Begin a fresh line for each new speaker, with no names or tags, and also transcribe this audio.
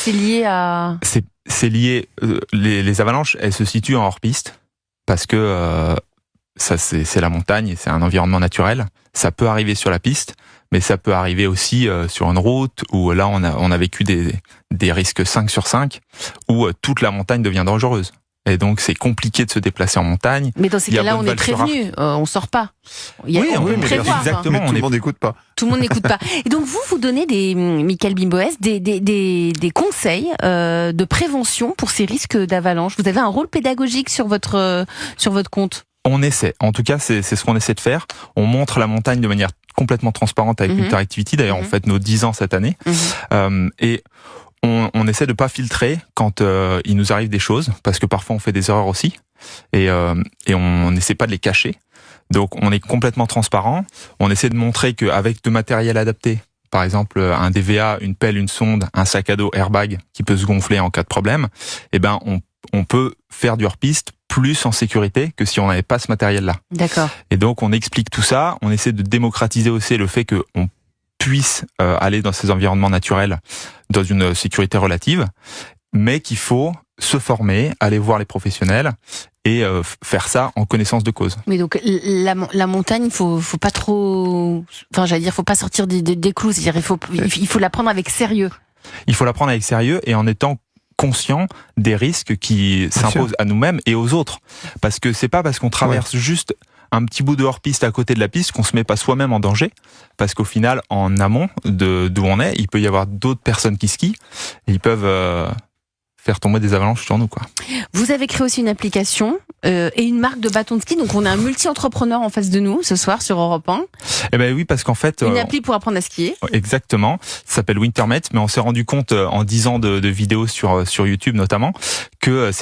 c'est lié à...
C'est lié, les avalanches, elles se situent en hors-piste, parce que ça c'est la montagne, c'est un environnement naturel. Ça peut arriver sur la piste, mais ça peut arriver aussi sur une route, où là on a vécu des risques 5 sur 5, où toute la montagne devient dangereuse. Et donc c'est compliqué de se déplacer en montagne.
Mais dans ces cas-là, on est prévenu, on sort pas.
Oui, mais exactement.
Mais tout le monde n'écoute pas.
Tout le monde n'écoute pas. Et donc vous donnez Michael Bimboès, des conseils de prévention pour ces risques d'avalanche. Vous avez un rôle pédagogique sur votre compte.
On essaie. En tout cas, c'est ce qu'on essaie de faire. On montre la montagne de manière complètement transparente avec Winter Activity. D'ailleurs, on fête nos 10 ans cette année. Et on essaie de pas filtrer quand il nous arrive des choses, parce que parfois on fait des erreurs aussi, et on n'essaie pas de les cacher. Donc on est complètement transparent. On essaie de montrer qu'avec de matériel adapté, par exemple un DVA, une pelle, une sonde, un sac à dos airbag qui peut se gonfler en cas de problème, eh ben on peut faire du hors-piste plus en sécurité que si on n'avait pas ce matériel-là.
D'accord.
Et donc on explique tout ça. On essaie de démocratiser aussi le fait qu'on puisse aller dans ces environnements naturels dans une sécurité relative, mais qu'il faut se former, aller voir les professionnels et faire ça en connaissance de cause.
Mais donc la montagne, faut pas trop, enfin j'allais dire, faut pas sortir des clous, c'est-à-dire il faut la prendre avec sérieux.
Il faut la prendre avec sérieux et en étant conscient des risques qui s'imposent à nous-mêmes et aux autres. Parce que c'est pas parce qu'on traverse juste un petit bout de hors-piste à côté de la piste qu'on se met pas soi-même en danger, parce qu'au final, en amont d'où on est, il peut y avoir d'autres personnes qui skient, et ils peuvent faire tomber des avalanches sur nous, quoi.
Vous avez créé aussi une application et une marque de bâton de ski, donc on a un multi-entrepreneur en face de nous ce soir sur Europe 1.
Eh ben oui, parce qu'en fait...
Une appli pour apprendre à skier.
Exactement, ça s'appelle Wintermet, mais on s'est rendu compte en 10 ans de vidéos sur YouTube notamment, que c'est